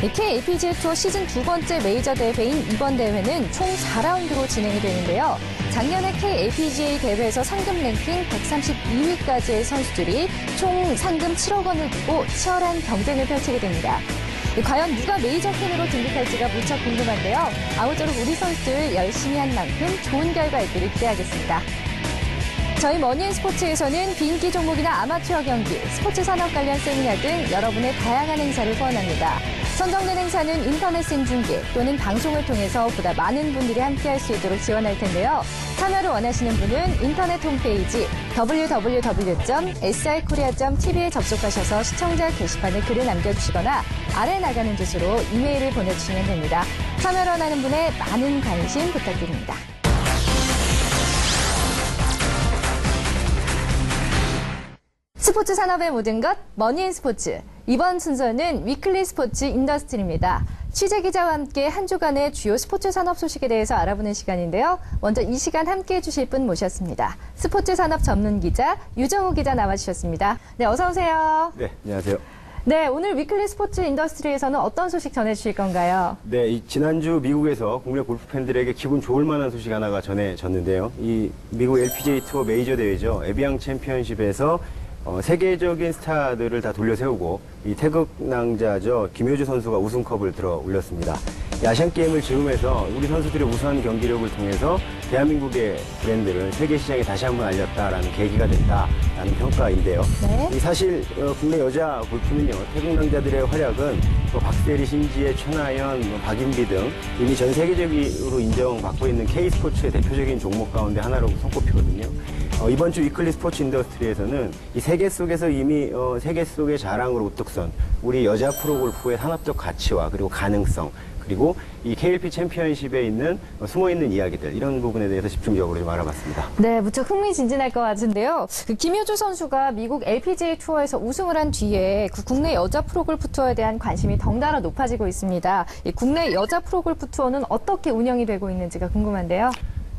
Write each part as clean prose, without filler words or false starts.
KLPGA 투어 시즌 두 번째 메이저 대회인 이번 대회는 총 4라운드로 진행이 되는데요. 작년에 KLPGA 대회에서 상금 랭킹 132위까지의 선수들이 총 상금 7억 원을 두고 치열한 경쟁을 펼치게 됩니다. 과연 누가 메이저 팬으로 등극할지가 무척 궁금한데요. 아무쪼록 우리 선수들 열심히 한 만큼 좋은 결과 있기를 기대하겠습니다. 저희 머니앤스포츠에서는 비인기 종목이나 아마추어 경기, 스포츠 산업 관련 세미나 등 여러분의 다양한 행사를 후원합니다. 선정된 행사는 인터넷 생중계 또는 방송을 통해서 보다 많은 분들이 함께할 수 있도록 지원할 텐데요. 참여를 원하시는 분은 인터넷 홈페이지 www.srkorea.tv에 접속하셔서 시청자 게시판에 글을 남겨주시거나 아래 나가는 주소로 이메일을 보내주시면 됩니다. 참여를 원하는 분의 많은 관심 부탁드립니다. 스포츠 산업의 모든 것, 머니앤스포츠. 이번 순서는 위클리 스포츠 인더스트리입니다. 취재기자와 함께 한 주간의 주요 스포츠 산업 소식에 대해서 알아보는 시간인데요. 먼저 이 시간 함께해 주실 분 모셨습니다. 스포츠 산업 전문 기자 유정우 기자 나와주셨습니다. 네, 어서 오세요. 네, 안녕하세요. 네, 오늘 위클리 스포츠 인더스트리에서는 어떤 소식 전해주실 건가요? 네, 지난주 미국에서 국내 골프 팬들에게 기분 좋을 만한 소식 하나가 전해졌는데요. 이 미국 LPGA 투어 메이저 대회죠. 에비앙 챔피언십에서 세계적인 스타들을 다 돌려세우고 이 태극낭자죠. 김효주 선수가 우승컵을 들어 올렸습니다. 아시안게임을 즈음해서 우리 선수들의 우수한 경기력을 통해서 대한민국의 브랜드를 세계 시장에 다시 한번 알렸다라는 계기가 됐다라는 평가인데요. 네. 이 사실 국내 여자 골프는요. 태극낭자들의 활약은 박세리, 신지혜, 최나연, 박인비 등 이미 전 세계적으로 인정받고 있는 K스포츠의 대표적인 종목 가운데 하나로 손꼽히거든요. 이번 주 위클리 스포츠 인더스트리에서는 이 세계 속에서 이미 세계 속의 자랑으로 우뚝선 우리 여자 프로골프의 산업적 가치와 그리고 가능성 그리고 이 KLP 챔피언십에 있는 숨어있는 이야기들 이런 부분에 대해서 집중적으로 좀 알아봤습니다. 네, 무척 흥미진진할 것 같은데요. 김효주 선수가 미국 LPGA 투어에서 우승을 한 뒤에 국내 여자 프로골프 투어에 대한 관심이 덩달아 높아지고 있습니다. 국내 여자 프로골프 투어는 어떻게 운영이 되고 있는지가 궁금한데요.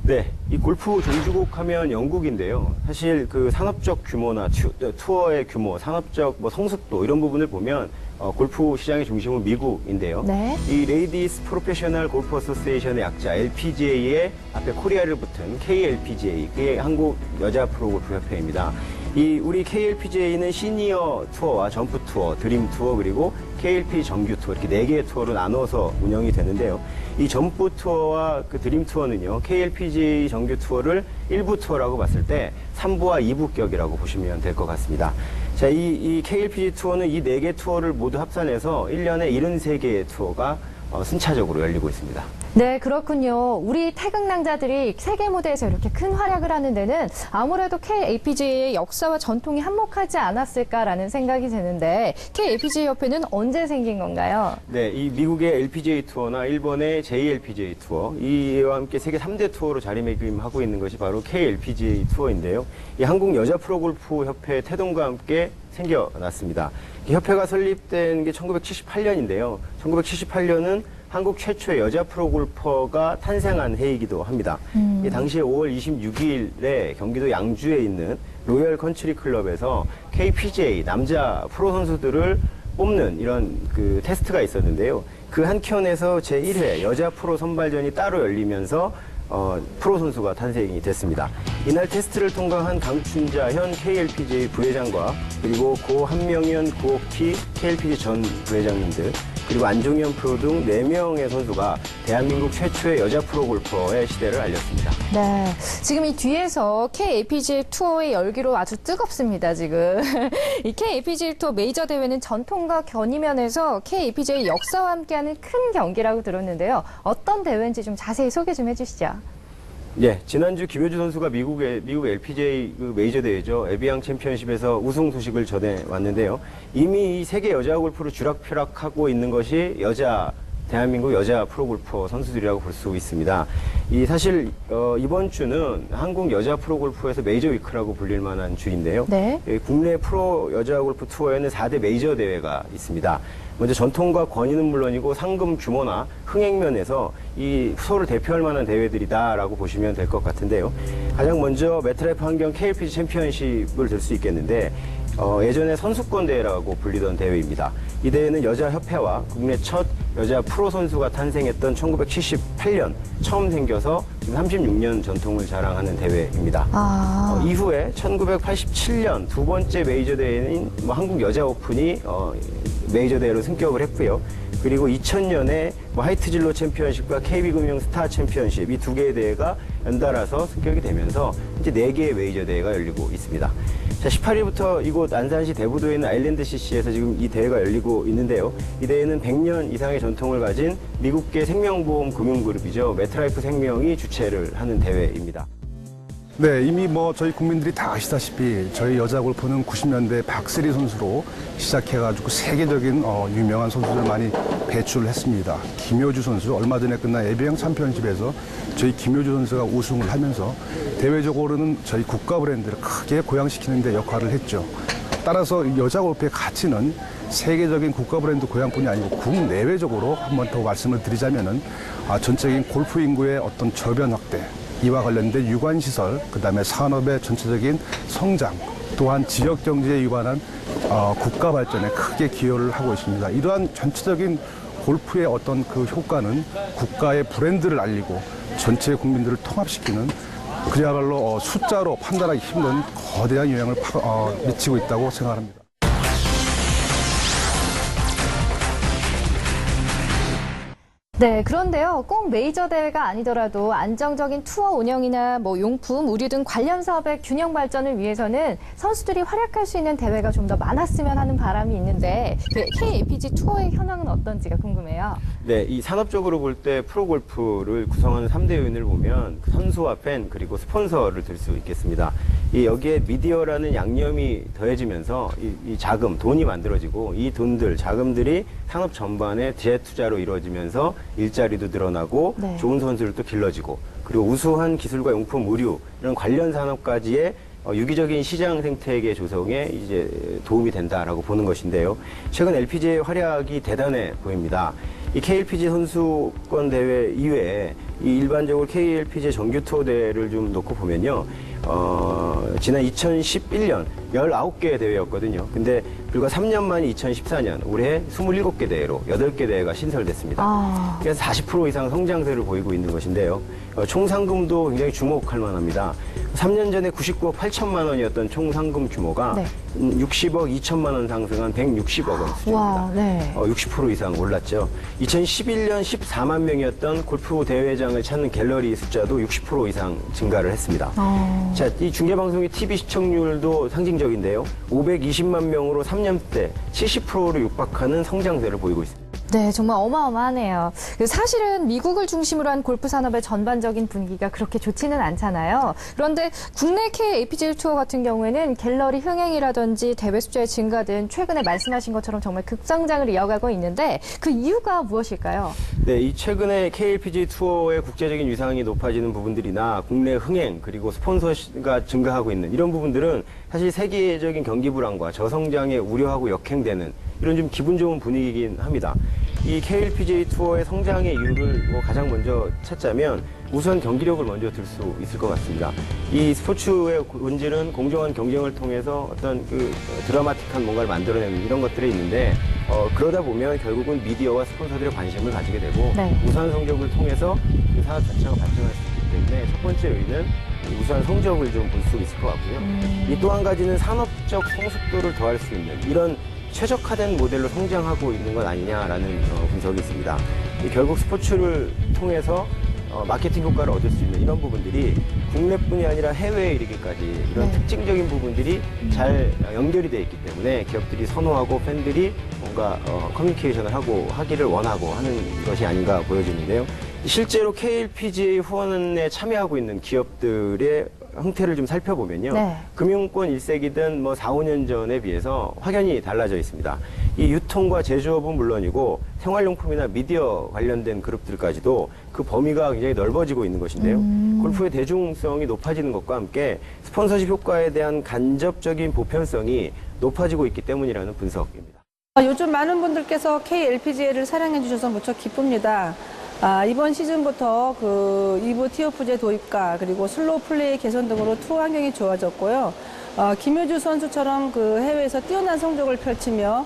네, 이 골프 종주국 하면 영국인데요. 사실 그 산업적 규모나 투어의 규모, 산업적 성숙도 이런 부분을 보면 골프 시장의 중심은 미국인데요. 네. 이 레이디스 프로페셔널 골프 어소시에이션의 약자 LPGA의 앞에 코리아를 붙은 KLPGA, 그게 한국 여자 프로골프 협회입니다. 이 우리 KLPGA는 시니어 투어와 점프 투어, 드림 투어 그리고 KLP 정규 투어 이렇게 4개의 투어로 나눠서 운영이 되는데요. 이 점프 투어와 그 드림 투어는요. KLPGA 정규 투어를 1부 투어라고 봤을 때 3부와 2부격이라고 보시면 될 것 같습니다. 자, 이 KLPGA 투어는 이 4개 투어를 모두 합산해서 1년에 73개의 투어가 순차적으로 열리고 있습니다. 네, 그렇군요. 우리 태극낭자들이 세계 무대에서 이렇게 큰 활약을 하는 데는 아무래도 KLPGA의 역사와 전통이 한몫하지 않았을까라는 생각이 드는데 KLPGA 협회는 언제 생긴 건가요? 네, 이 미국의 LPGA 투어나 일본의 JLPGA 투어 이와 함께 세계 3대 투어로 자리매김하고 있는 것이 바로 KLPGA 투어인데요. 이 한국 여자 프로골프 협회 태동과 함께 생겨났습니다. 이 협회가 설립된 게 1978년인데요. 1978년은 한국 최초의 여자 프로골퍼가 탄생한 해이기도 합니다. 당시에 5월 26일에 경기도 양주에 있는 로열 컨트리 클럽에서 KPGA 남자 프로 선수들을 뽑는 이런 그 테스트가 있었는데요. 그 한켠에서 제1회 여자 프로 선발전이 따로 열리면서 프로 선수가 탄생이 됐습니다. 이날 테스트를 통과한 강춘자 현 KLPGA 부회장과 그리고 고 한명현, 고옥희 KLPGA 전 부회장님들 그리고 안종현 프로 등 4명의 선수가 대한민국 최초의 여자 프로골퍼의 시대를 알렸습니다. 네, 지금 이 뒤에서 KLPGA 투어의 열기로 아주 뜨겁습니다, 지금. 이 KLPGA 투어 메이저 대회는 전통과 견이면에서 KLPGA 역사와 함께하는 큰 경기라고 들었는데요. 어떤 대회인지 좀 자세히 소개 좀 해주시죠. 예, 지난주 김효주 선수가 미국 LPGA 그 메이저 대회죠. 에비앙 챔피언십에서 우승 소식을 전해 왔는데요. 이미 이 세계 여자 골프를 쥐락펴락하고 있는 것이 대한민국 여자 프로골퍼 선수들이라고 볼 수 있습니다. 사실 이번 주는 한국 여자 프로골프에서 메이저 위크라고 불릴 만한 주인데요. 네. 국내 프로 여자 골프 투어에는 4대 메이저 대회가 있습니다. 먼저 전통과 권위는 물론이고 상금 규모나 흥행면에서 이 투어를 대표할 만한 대회들이다라고 보시면 될 것 같은데요. 가장 먼저 매트라이프 환경 KLPG 챔피언십을 들 수 있겠는데 예전에 선수권 대회라고 불리던 대회입니다. 이 대회는 여자 협회와 국내 첫 여자 프로 선수가 탄생했던 1978년 처음 생겨서 36년 전통을 자랑하는 대회입니다. 이후에 1987년 두 번째 메이저 대회인 한국 여자 오픈이 메이저 대회로 승격을 했고요. 그리고 2000년에 하이트진로 챔피언십과 KB금융 스타 챔피언십 이 두 개의 대회가 연달아서 승격이 되면서 이제 4개의 메이저 대회가 열리고 있습니다. 자, 18일부터 이곳 안산시 대부도에 있는 아일랜드 CC에서 지금 이 대회가 열리고 있는데요. 이 대회는 100년 이상의 전통을 가진 미국계 생명보험 금융그룹이죠. 메트라이프 생명이 주최를 하는 대회입니다. 네, 이미 저희 국민들이 다 아시다시피 저희 여자 골프는 90년대 박세리 선수로 시작해가지고 세계적인 유명한 선수들 많이 배출을 했습니다. 김효주 선수, 얼마 전에 끝난 에비앙 챔피언십에서 저희 김효주 선수가 우승을 하면서 대외적으로는 저희 국가 브랜드를 크게 고양시키는 데 역할을 했죠. 따라서 여자 골프의 가치는 세계적인 국가 브랜드 고양뿐이 아니고 국내외적으로 한 번 더 말씀을 드리자면은 전체적인 골프 인구의 어떤 저변 확대, 이와 관련된 유관시설, 그다음에 산업의 전체적인 성장, 또한 지역 경제에 유관한 국가 발전에 크게 기여를 하고 있습니다. 이러한 전체적인 골프의 어떤 그 효과는 국가의 브랜드를 알리고 전체 국민들을 통합시키는 그야말로 숫자로 판단하기 힘든 거대한 영향을 미치고 있다고 생각합니다. 네, 그런데요. 꼭 메이저 대회가 아니더라도 안정적인 투어 운영이나 용품, 의류 등 관련 사업의 균형 발전을 위해서는 선수들이 활약할 수 있는 대회가 좀 더 많았으면 하는 바람이 있는데 KLPG 투어의 현황은 어떤지가 궁금해요. 네, 이 산업적으로 볼 때 프로골프를 구성하는 3대 요인을 보면 선수와 팬 그리고 스폰서를 들 수 있겠습니다. 여기에 미디어라는 양념이 더해지면서 이 자금, 돈이 만들어지고 이 돈들, 자금들이 산업 전반에 재투자로 이루어지면서 일자리도 늘어나고 네. 좋은 선수들도 길러지고 그리고 우수한 기술과 용품, 의류 이런 관련 산업까지의 유기적인 시장 생태계 조성에 이제 도움이 된다라고 보는 것인데요. 최근 LPGA의 활약이 대단해 보입니다. 이 KLPG 선수권 대회 이외에 이 일반적으로 KLPG 정규 투어 대회를 좀 놓고 보면요. 지난 2011년 19개의 대회였거든요. 근데 불과 3년 만인 2014년 올해 27개 대회로 8개 대회가 신설됐습니다. 그래서 40% 이상 성장세를 보이고 있는 것인데요. 총 상금도 굉장히 주목할 만합니다. 3년 전에 99억 8천만 원이었던 총 상금 규모가 네. 60억 2천만 원 상승한 160억 원 수준입니다. 와, 네. 60% 이상 올랐죠. 2011년 14만 명이었던 골프 대회장을 찾는 갤러리 숫자도 60% 이상 증가를 했습니다. 자, 이 중계방송의 TV 시청률도 상징적인데요. 520만 명으로 3년대 70%를 육박하는 성장세를 보이고 있습니다. 네, 정말 어마어마하네요. 사실은 미국을 중심으로 한 골프 산업의 전반적인 분위기가 그렇게 좋지는 않잖아요. 그런데 국내 KLPGA 투어 같은 경우에는 갤러리 흥행이라든지 대회 숫자의 증가 등 최근에 말씀하신 것처럼 정말 급성장을 이어가고 있는데 그 이유가 무엇일까요? 네, 이 최근에 KLPGA 투어의 국제적인 위상이 높아지는 부분들이나 국내 흥행 그리고 스폰서가 증가하고 있는 이런 부분들은 사실 세계적인 경기 불황과 저성장에 우려하고 역행되는 이런 좀 기분 좋은 분위기이긴 합니다. 이 KLPGA 투어의 성장의 이유를 가장 먼저 찾자면 우선 경기력을 먼저 들 수 있을 것 같습니다. 이 스포츠의 본질은 공정한 경쟁을 통해서 어떤 그 드라마틱한 뭔가를 만들어내는 이런 것들이 있는데 그러다 보면 결국은 미디어와 스폰서들의 관심을 가지게 되고 네. 우수한 성적을 통해서 그 사업 자체가 발전할 수 있기 때문에 첫 번째 요인은 우수한 성적을 좀 볼 수 있을 것 같고요. 이 또 한 가지는 산업적 성숙도를 더할 수 있는 이런 최적화된 모델로 성장하고 있는 것 아니냐라는 분석이 있습니다. 결국 스포츠를 통해서 마케팅 효과를 얻을 수 있는 이런 부분들이 국내뿐이 아니라 해외에 이르기까지 이런 특징적인 부분들이 잘 연결이 되어 있기 때문에 기업들이 선호하고 팬들이 뭔가 커뮤니케이션을 하기를 원하고 하는 것이 아닌가 보여지는데요. 실제로 KLPGA 후원에 참여하고 있는 기업들의 형태를 좀 살펴보면요. 네. 금융권 1세기든 4, 5년 전에 비해서 확연히 달라져 있습니다. 이 유통과 제조업은 물론이고 생활용품이나 미디어 관련된 그룹들까지도 그 범위가 굉장히 넓어지고 있는 것인데요. 골프의 대중성이 높아지는 것과 함께 스폰서십 효과에 대한 간접적인 보편성이 높아지고 있기 때문이라는 분석입니다. 요즘 많은 분들께서 KLPGA를 사랑해 주셔서 무척 기쁩니다. 이번 시즌부터 그 2부 티오프제 도입과 그리고 슬로우 플레이 개선 등으로 투어 환경이 좋아졌고요. 김효주 선수처럼 그 해외에서 뛰어난 성적을 펼치며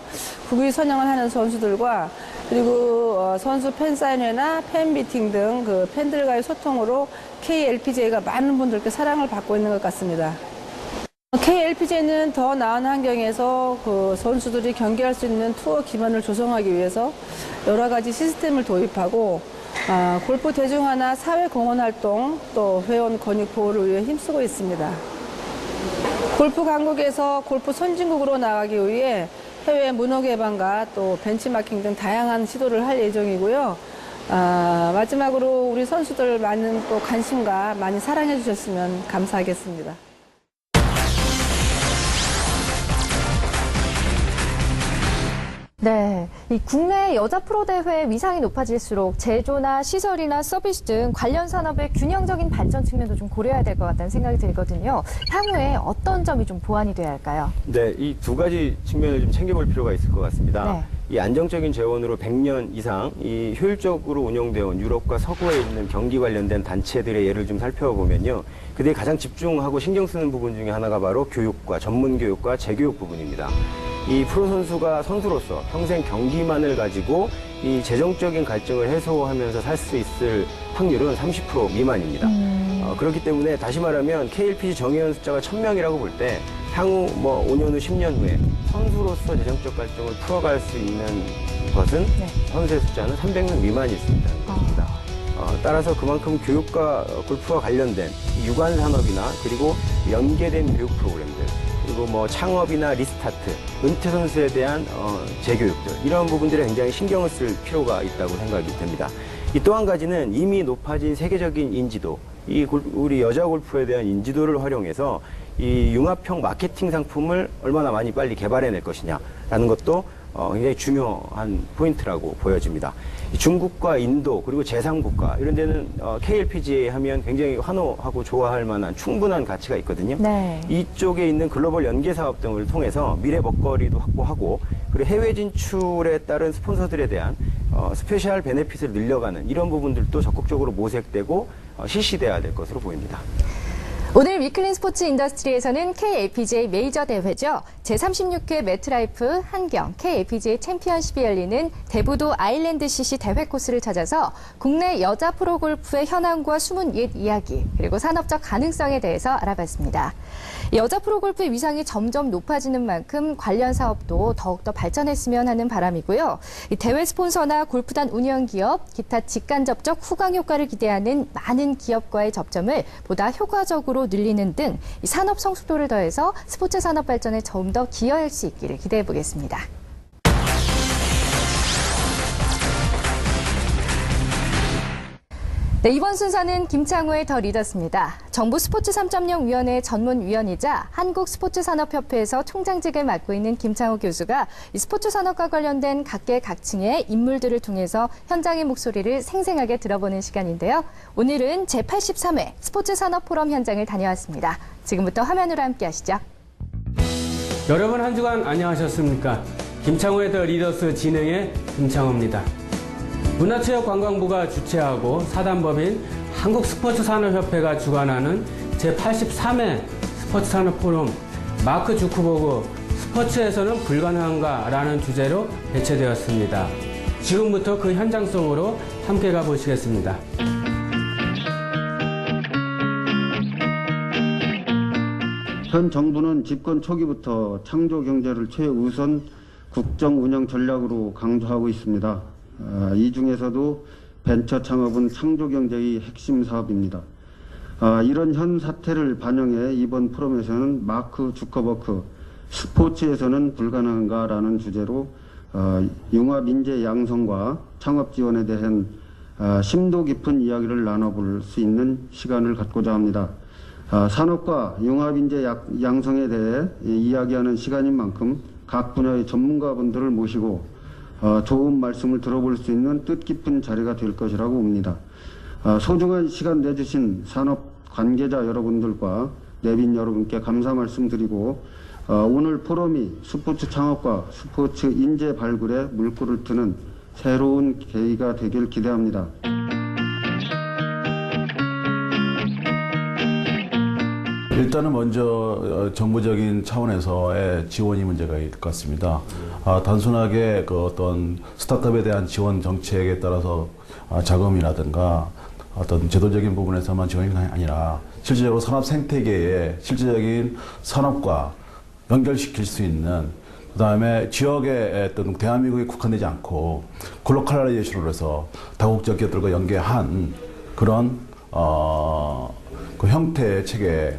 국위 선양을 하는 선수들과 그리고 선수 팬사인회나 팬미팅 등 그 팬들과의 소통으로 KLPGA가 많은 분들께 사랑을 받고 있는 것 같습니다. KLPGA는 더 나은 환경에서 그 선수들이 경기할 수 있는 투어 기반을 조성하기 위해서 여러 가지 시스템을 도입하고 골프 대중화나 사회 공헌 활동 또 회원 권익 보호를 위해 힘쓰고 있습니다. 골프 강국에서 골프 선진국으로 나가기 위해 해외 문화 개방과 또 벤치마킹 등 다양한 시도를 할 예정이고요. 마지막으로 우리 선수들 많은 또 관심과 많이 사랑해 주셨으면 감사하겠습니다. 네, 이 국내 여자 프로 대회 위상이 높아질수록 제조나 시설이나 서비스 등 관련 산업의 균형적인 발전 측면도 좀 고려해야 될 것 같다는 생각이 들거든요. 향후에 어떤 점이 좀 보완이 돼야 할까요? 네, 이 두 가지 측면을 좀 챙겨볼 필요가 있을 것 같습니다. 네. 이 안정적인 재원으로 100년 이상 이 효율적으로 운영되어 온 유럽과 서구에 있는 경기 관련된 단체들의 예를 좀 살펴보면요. 그들이 가장 집중하고 신경 쓰는 부분 중에 하나가 바로 교육과 전문 교육과 재교육 부분입니다. 이 프로 선수가 선수로서 평생 경기만을 가지고 이 재정적인 갈증을 해소하면서 살 수 있을 확률은 30% 미만입니다. 그렇기 때문에 다시 말하면 KLPG 정회원 숫자가 1000명이라고 볼 때 향후 뭐 5년 후, 10년 후에 선수로서 재정적 갈증을 풀어갈 수 있는 것은 선수의 숫자는 300명 미만일 수 있다는 겁니다. 따라서 그만큼 교육과 골프와 관련된 유관 산업이나 그리고 연계된 교육 프로그램들 그리고 뭐 창업이나 리스타트, 은퇴 선수에 대한 재교육들 이런 부분들에 굉장히 신경을 쓸 필요가 있다고 생각이 됩니다. 이 또 한 가지는 이미 높아진 세계적인 인지도, 우리 여자 골프에 대한 인지도를 활용해서 이 융합형 마케팅 상품을 얼마나 많이 빨리 개발해낼 것이냐라는 것도 굉장히 중요한 포인트라고 보여집니다. 중국과 인도 그리고 제3국가 이런 데는 KLPGA 하면 굉장히 환호하고 좋아할 만한 충분한 가치가 있거든요. 네. 이쪽에 있는 글로벌 연계 사업 등을 통해서 미래 먹거리도 확보하고 그리고 해외 진출에 따른 스폰서들에 대한 스페셜 베네핏을 늘려가는 이런 부분들도 적극적으로 모색되고 실시돼야 될 것으로 보입니다. 오늘 위클린 스포츠 인더스트리에서는 KLPGA 메이저 대회죠. 제36회 매트라이프 한경 KLPGA 챔피언십이 열리는 대부도 아일랜드 CC 대회 코스를 찾아서 국내 여자 프로골프의 현황과 숨은 옛 이야기 그리고 산업적 가능성에 대해서 알아봤습니다. 여자 프로골프의 위상이 점점 높아지는 만큼 관련 사업도 더욱더 발전했으면 하는 바람이고요. 이 대회 스폰서나 골프단 운영기업, 기타 직간접적 후광 효과를 기대하는 많은 기업과의 접점을 보다 효과적으로 늘리는 등 이 산업 성숙도를 더해서 스포츠 산업 발전에 좀 더 기여할 수 있기를 기대해 보겠습니다. 네, 이번 순서는 김창호의 더 리더스입니다. 정부 스포츠 3.0 위원회 전문위원이자 한국스포츠산업협회에서 총장직을 맡고 있는 김창호 교수가 이 스포츠 산업과 관련된 각계각층의 인물들을 통해서 현장의 목소리를 생생하게 들어보는 시간인데요. 오늘은 제83회 스포츠 산업 포럼 현장을 다녀왔습니다. 지금부터 화면으로 함께 하시죠. 여러분 한 주간 안녕하셨습니까? 김창호의 더 리더스 진행의 김창호입니다. 문화체육관광부가 주최하고 사단법인 한국스포츠산업협회가 주관하는 제83회 스포츠산업 포럼 마크 주크버그 스포츠에서는 불가능한가? 라는 주제로 개최되었습니다. 지금부터 그 현장 속으로 함께 가보시겠습니다. 현 정부는 집권 초기부터 창조 경제를 최우선 국정 운영 전략으로 강조하고 있습니다. 이 중에서도 벤처 창업은 창조 경제의 핵심 사업입니다. 이런 현 사태를 반영해 이번 포럼에서는 마크 주커버크 스포츠에서는 불가능한가라는 주제로 융합 인재 양성과 창업 지원에 대한 심도 깊은 이야기를 나눠볼 수 있는 시간을 갖고자 합니다. 산업과 융합인재 양성에 대해 이야기하는 시간인 만큼 각 분야의 전문가분들을 모시고 좋은 말씀을 들어볼 수 있는 뜻깊은 자리가 될 것이라고 봅니다. 소중한 시간 내주신 산업 관계자 여러분들과 내빈 여러분께 감사 말씀드리고 오늘 포럼이 스포츠 창업과 스포츠 인재 발굴에 물꼬를 트는 새로운 계기가 되길 기대합니다. 일단은 먼저 정부적인 차원에서의 지원이 문제가 있을 것 같습니다. 단순하게 그 어떤 스타트업에 대한 지원 정책에 따라서 자금이라든가 어떤 제도적인 부분에서만 지원이 아니라 실질적으로 산업 생태계에 실질적인 산업과 연결시킬 수 있는, 그 다음에 지역의 어떤 대한민국에 국한되지 않고 글로컬라이제이션으로 해서 다국적 기업들과 연계한 그런 그 형태의 체계,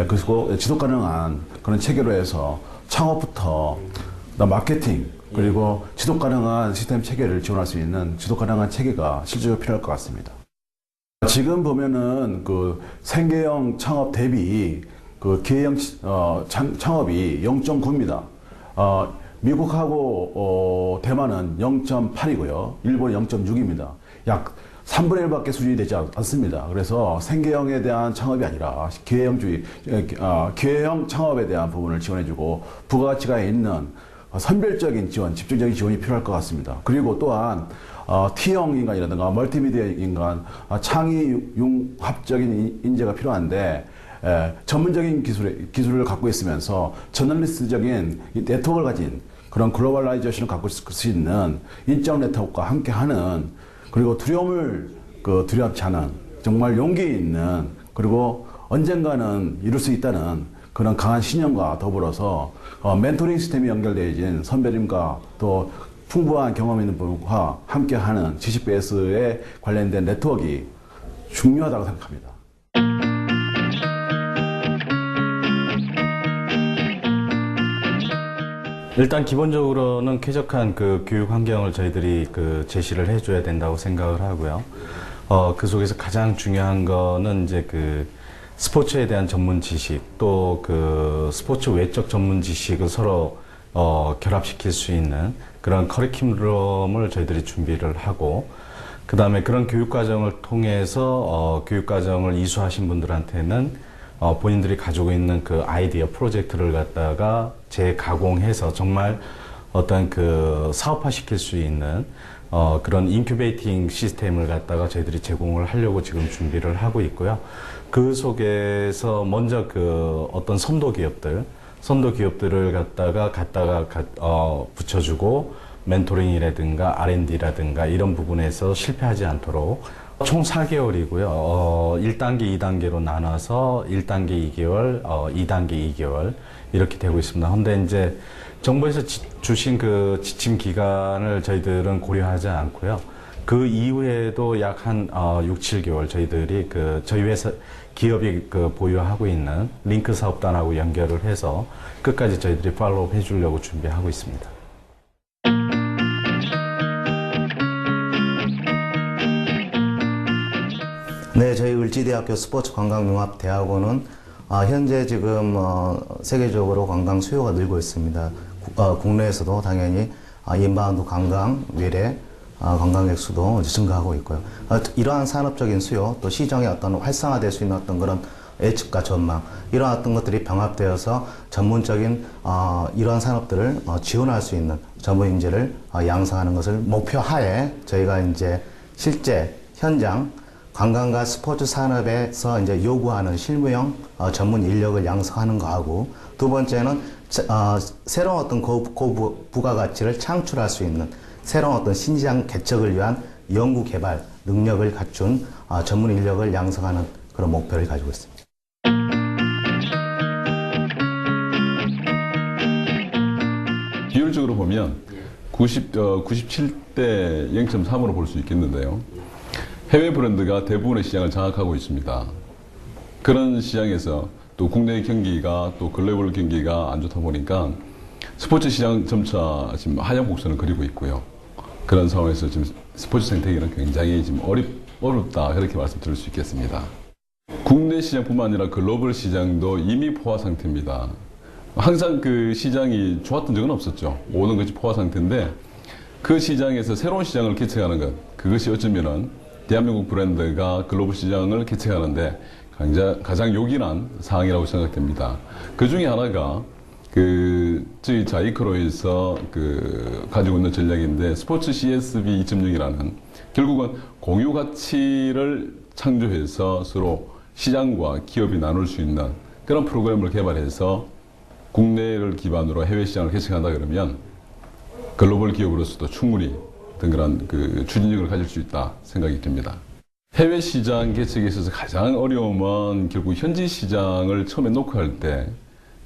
그리고 지속 가능한 그런 체계로 해서 창업부터 마케팅, 그리고 지속 가능한 시스템 체계를 지원할 수 있는 지속 가능한 체계가 실질적으로 필요할 것 같습니다. 지금 보면은 그 생계형 창업 대비 그 기회형 창업이 0.9입니다. 미국하고 대만은 0.8이고요. 일본은 0.6입니다. 약 3분의 1밖에 수준이 되지 않습니다. 그래서 생계형에 대한 창업이 아니라 기회형 창업에 대한 부분을 지원해주고 부가가치가 있는 선별적인 지원, 집중적인 지원이 필요할 것 같습니다. 그리고 또한 T형 인간이라든가 멀티미디어 인간, 창의 융합적인 인재가 필요한데 전문적인 기술을 갖고 있으면서 저널리스트적인 네트워크를 가진 그런 글로벌라이제이션을 갖고 있을 수 있는 인적 네트워크와 함께하는, 그리고 두려움을 두렵지 않은 정말 용기 있는, 그리고 언젠가는 이룰 수 있다는 그런 강한 신념과 더불어서 멘토링 시스템이 연결되어진 선배님과 또 풍부한 경험 있는 분과 함께하는 지식 베이스에 관련된 네트워크가 중요하다고 생각합니다. 일단 기본적으로는 쾌적한 그 교육 환경을 저희들이 제시를 해줘야 된다고 생각을 하고요. 그 속에서 가장 중요한 거는 이제 그 스포츠에 대한 전문 지식, 또 그 스포츠 외적 전문 지식을 서로 결합시킬 수 있는 그런 커리큘럼을 저희들이 준비를 하고, 그 다음에 그런 교육과정을 통해서 교육과정을 이수하신 분들한테는 본인들이 가지고 있는 그 아이디어 프로젝트를 갖다가 재가공해서 정말 어떤 그 사업화시킬 수 있는 그런 인큐베이팅 시스템을 갖다가 저희들이 제공을 하려고 지금 준비를 하고 있고요. 그 속에서 먼저 그 어떤 선도 기업들을 갖다가 붙여주고 멘토링이라든가 R&D라든가 이런 부분에서 실패하지 않도록 총 4개월이고요. 1단계, 2단계로 나눠서 1단계 2개월, 2단계 2개월 이렇게 되고 있습니다. 근데 이제 정부에서 주신 그 지침 기간을 저희들은 고려하지 않고요. 그 이후에도 약 한 6, 7개월 저희들이 저희 회사 기업이 보유하고 있는 링크 사업단하고 연결을 해서 끝까지 저희들이 팔로우 해주려고 준비하고 있습니다. 네, 저희 을지대학교 스포츠관광융합대학원은 현재 지금 세계적으로 관광 수요가 늘고 있습니다. 국내에서도 당연히 인바운드 관광, 외래 관광객 수도 증가하고 있고요. 이러한 산업적인 수요, 또 시장의 어떤 활성화될 수 있는 어떤 그런 예측과 전망, 이러한 어떤 것들이 병합되어서 전문적인 이러한 산업들을 지원할 수 있는 전문 인재를 양성하는 것을 목표하에 저희가 이제 실제 현장 관광과 스포츠 산업에서 이제 요구하는 실무형 전문 인력을 양성하는 거하고, 두 번째는 새로운 어떤 고부가가치를 창출할 수 있는 새로운 어떤 신시장 개척을 위한 연구 개발 능력을 갖춘 전문 인력을 양성하는 그런 목표를 가지고 있습니다. 비율적으로 보면 97대 0.3으로 볼 수 있겠는데요. 해외 브랜드가 대부분의 시장을 장악하고 있습니다. 그런 시장에서 또 국내 경기가 또 글로벌 경기가 안 좋다 보니까 스포츠 시장 점차 지금 하향 곡선을 그리고 있고요. 그런 상황에서 지금 스포츠 생태계는 굉장히 지금 어렵다, 그렇게 말씀드릴 수 있겠습니다. 국내 시장뿐만 아니라 글로벌 시장도 이미 포화 상태입니다. 항상 그 시장이 좋았던 적은 없었죠. 모든 것이 포화 상태인데 그 시장에서 새로운 시장을 개척하는 것, 그것이 어쩌면은 대한민국 브랜드가 글로벌 시장을 개척하는데 가장 요긴한 사항이라고 생각됩니다. 그 중에 하나가 저희 자이크로에서 가지고 있는 전략인데 스포츠 CSB 2.0이라는 결국은 공유 가치를 창조해서 서로 시장과 기업이 나눌 수 있는 그런 프로그램을 개발해서 국내를 기반으로 해외 시장을 개척한다 그러면 글로벌 기업으로서도 충분히 어떤 그런 그 추진력을 가질 수 있다 생각이 듭니다. 해외 시장 개척에 있어서 가장 어려움은 결국 현지 시장을 처음에 녹화할 때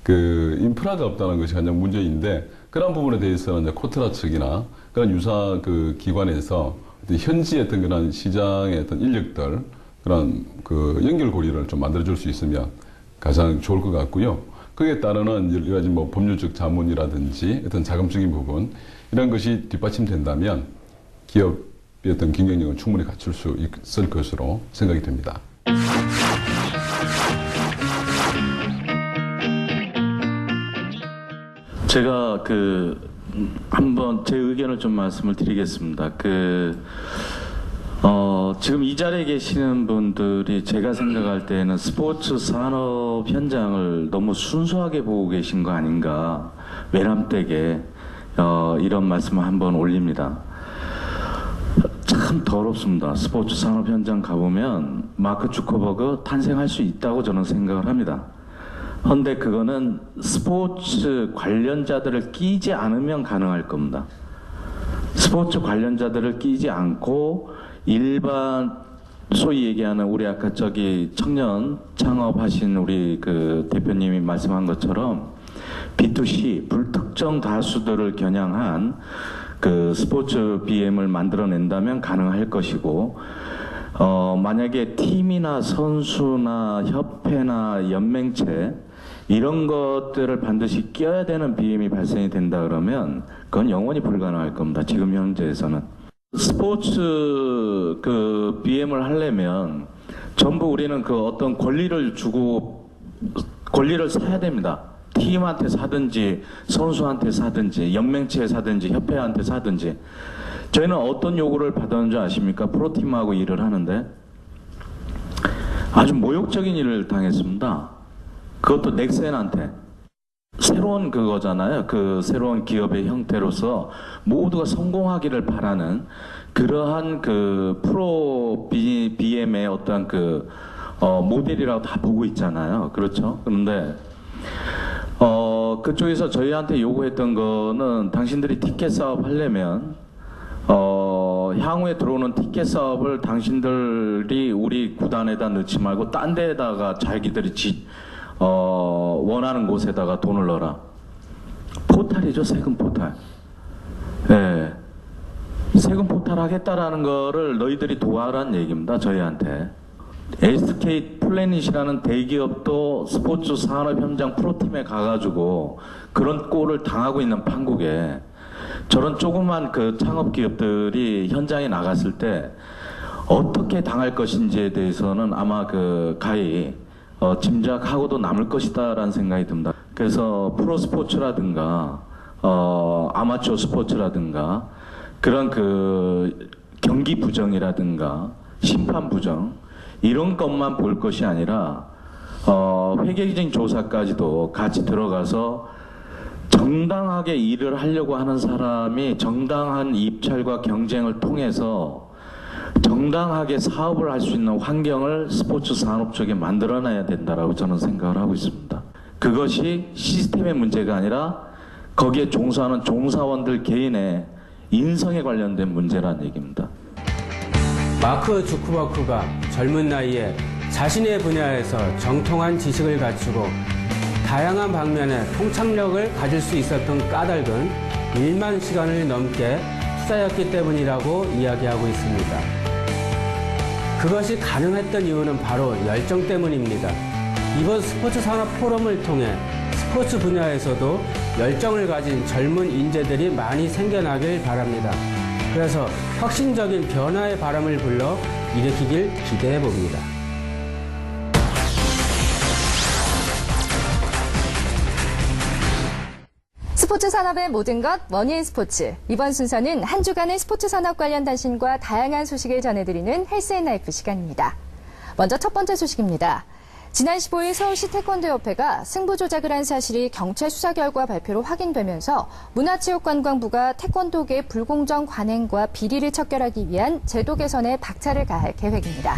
그 인프라가 없다는 것이 가장 문제인데, 그런 부분에 대해서는 이제 코트라 측이나 그런 유사 그 기관에서 현지의 어떤 그런 시장의 어떤 인력들, 그런 그 연결고리를 좀 만들어줄 수 있으면 가장 좋을 것 같고요. 그에 따르는 여러 가지 뭐 법률적 자문이라든지 어떤 자금적인 부분, 이런 것이 뒷받침된다면 기업의 어떤 경쟁력을 충분히 갖출 수 있을 것으로 생각이 됩니다. 제가 한번 제 의견을 좀 말씀을 드리겠습니다. 지금 이 자리에 계시는 분들이 제가 생각할 때는 스포츠 산업 현장을 너무 순수하게 보고 계신 거 아닌가, 외람되게 이런 말씀을 한번 올립니다. 참 더럽습니다. 스포츠 산업 현장 가보면 마크 주커버그 탄생할 수 있다고 저는 생각을 합니다. 그런데 그거는 스포츠 관련자들을 끼지 않으면 가능할 겁니다. 스포츠 관련자들을 끼지 않고 일반 소위 얘기하는 우리 아까 청년 창업하신 우리 그 대표님이 말씀한 것처럼 B2C 불특정 다수들을 겨냥한 그 스포츠 BM을 만들어낸다면 가능할 것이고, 만약에 팀이나 선수나 협회나 연맹체 이런 것들을 반드시 끼워야 되는 BM이 발생이 된다 그러면 그건 영원히 불가능할 겁니다. 지금 현재에서는. 스포츠 그 BM을 하려면 전부 우리는 그 어떤 권리를 주고 권리를 사야 됩니다. 팀한테 사든지 선수한테 사든지 연맹체에 사든지 협회한테 사든지. 저희는 어떤 요구를 받았는 줄 아십니까? 프로팀하고 일을 하는데 아주 모욕적인 일을 당했습니다. 그것도 넥센한테. 새로운 그거잖아요. 그 새로운 기업의 형태로서 모두가 성공하기를 바라는 그러한 그 프로 BM의 어떤 그 모델이라고 다 보고 있잖아요. 그렇죠? 그런데 그쪽에서 저희한테 요구했던 거는 당신들이 티켓 사업 하려면 향후에 들어오는 티켓 사업을 당신들이 우리 구단에다 넣지 말고 딴 데에다가 자기들이 원하는 곳에다가 돈을 넣어라. 포탈이죠, 세금 포탈. 예. 세금 포탈 하겠다라는 거를 너희들이 도와라는 얘기입니다, 저희한테. SK 플래닛이라는 대기업도 스포츠 산업 현장 프로팀에 가가지고 그런 꼴을 당하고 있는 판국에 저런 조그만 그 창업 기업들이 현장에 나갔을 때 어떻게 당할 것인지에 대해서는 아마 그 가히 짐작하고도 남을 것이다라는 생각이 듭니다. 그래서 프로 스포츠라든가 아마추어 스포츠라든가 그런 그 경기 부정이라든가 심판 부정 이런 것만 볼 것이 아니라 회계적인 조사까지도 같이 들어가서 정당하게 일을 하려고 하는 사람이 정당한 입찰과 경쟁을 통해서 정당하게 사업을 할 수 있는 환경을 스포츠 산업 쪽에 만들어놔야 된다라고 저는 생각을 하고 있습니다. 그것이 시스템의 문제가 아니라 거기에 종사하는 종사원들 개인의 인성에 관련된 문제라는 얘기입니다. 마크 주커버그가 젊은 나이에 자신의 분야에서 정통한 지식을 갖추고 다양한 방면의 통찰력을 가질 수 있었던 까닭은 1만 시간을 넘게 투자였기 때문이라고 이야기하고 있습니다. 그것이 가능했던 이유는 바로 열정 때문입니다. 이번 스포츠 산업 포럼을 통해 스포츠 분야에서도 열정을 가진 젊은 인재들이 많이 생겨나길 바랍니다. 그래서 혁신적인 변화의 바람을 불러 일으키길 기대해 봅니다. 스포츠 산업의 모든 것 머니앤 스포츠. 이번 순서는 한 주간의 스포츠 산업 관련 단신과 다양한 소식을 전해드리는 헬스앤라이프 시간입니다. 먼저 첫 번째 소식입니다. 지난 15일 서울시 태권도협회가 승부 조작을 한 사실이 경찰 수사 결과 발표로 확인되면서 문화체육관광부가 태권도계 불공정 관행과 비리를 척결하기 위한 제도 개선에 박차를 가할 계획입니다.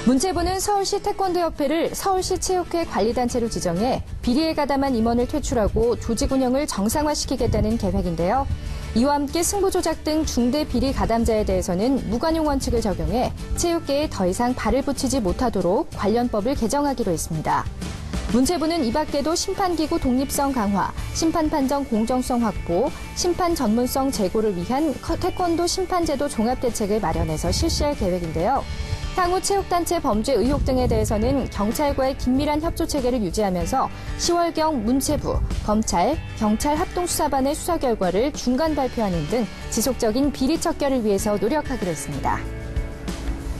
문체부는 서울시 태권도협회를 서울시 체육회 관리단체로 지정해 비리에 가담한 임원을 퇴출하고 조직 운영을 정상화시키겠다는 계획인데요. 이와 함께 승부 조작 등 중대 비리 가담자에 대해서는 무관용 원칙을 적용해 체육계에 더 이상 발을 붙이지 못하도록 관련법을 개정하기로 했습니다. 문체부는 이 밖에도 심판기구 독립성 강화, 심판 판정 공정성 확보, 심판 전문성 제고를 위한 태권도 심판제도 종합대책을 마련해서 실시할 계획인데요. 향후 체육단체 범죄 의혹 등에 대해서는 경찰과의 긴밀한 협조 체계를 유지하면서 10월경 문체부, 검찰, 경찰 합동수사반의 수사 결과를 중간 발표하는 등 지속적인 비리 척결을 위해서 노력하기로 했습니다.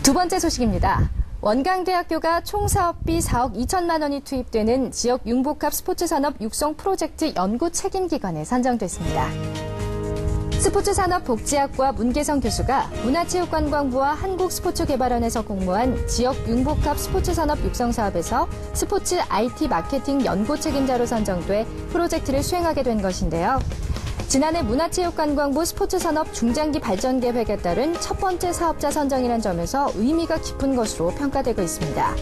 두 번째 소식입니다. 원광대학교가 총 사업비 4억 2천만 원이 투입되는 지역 융복합 스포츠산업 육성 프로젝트 연구 책임기관에 선정됐습니다. 스포츠산업복지학과 문계성 교수가 문화체육관광부와 한국스포츠개발원에서 공모한 지역 융복합 스포츠산업 육성 사업에서 스포츠 IT 마케팅 연구 책임자로 선정돼 프로젝트를 수행하게 된 것인데요. 지난해 문화체육관광부 스포츠산업 중장기 발전 계획에 따른 첫 번째 사업자 선정이란 점에서 의미가 깊은 것으로 평가되고 있습니다.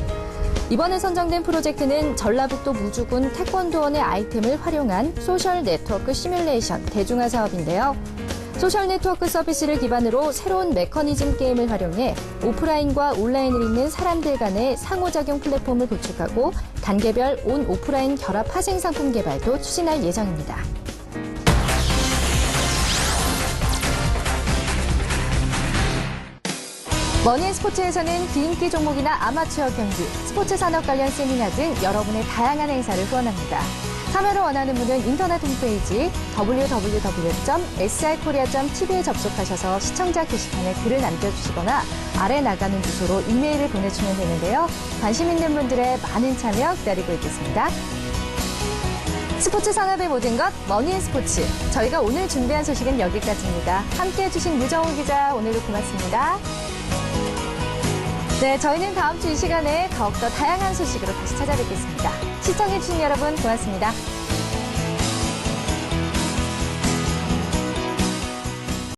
이번에 선정된 프로젝트는 전라북도 무주군 태권도원의 아이템을 활용한 소셜 네트워크 시뮬레이션 대중화 사업인데요. 소셜 네트워크 서비스를 기반으로 새로운 메커니즘 게임을 활용해 오프라인과 온라인을 잇는 사람들 간의 상호작용 플랫폼을 구축하고 단계별 온 오프라인 결합 파생 상품 개발도 추진할 예정입니다. 머니앤스포츠에서는 비인기 종목이나 아마추어 경기, 스포츠 산업 관련 세미나 등 여러분의 다양한 행사를 후원합니다. 참여를 원하는 분은 인터넷 홈페이지 www.srkorea.tv에 접속하셔서 시청자 게시판에 글을 남겨주시거나 아래 나가는 주소로 이메일을 보내주시면 되는데요. 관심 있는 분들의 많은 참여 기다리고 있겠습니다. 스포츠 산업의 모든 것 머니앤스포츠. 저희가 오늘 준비한 소식은 여기까지입니다. 함께해 주신 유정우 기자 오늘도 고맙습니다. 네, 저희는 다음 주 이 시간에 더욱더 다양한 소식으로 다시 찾아뵙겠습니다. 시청해주신 여러분 고맙습니다.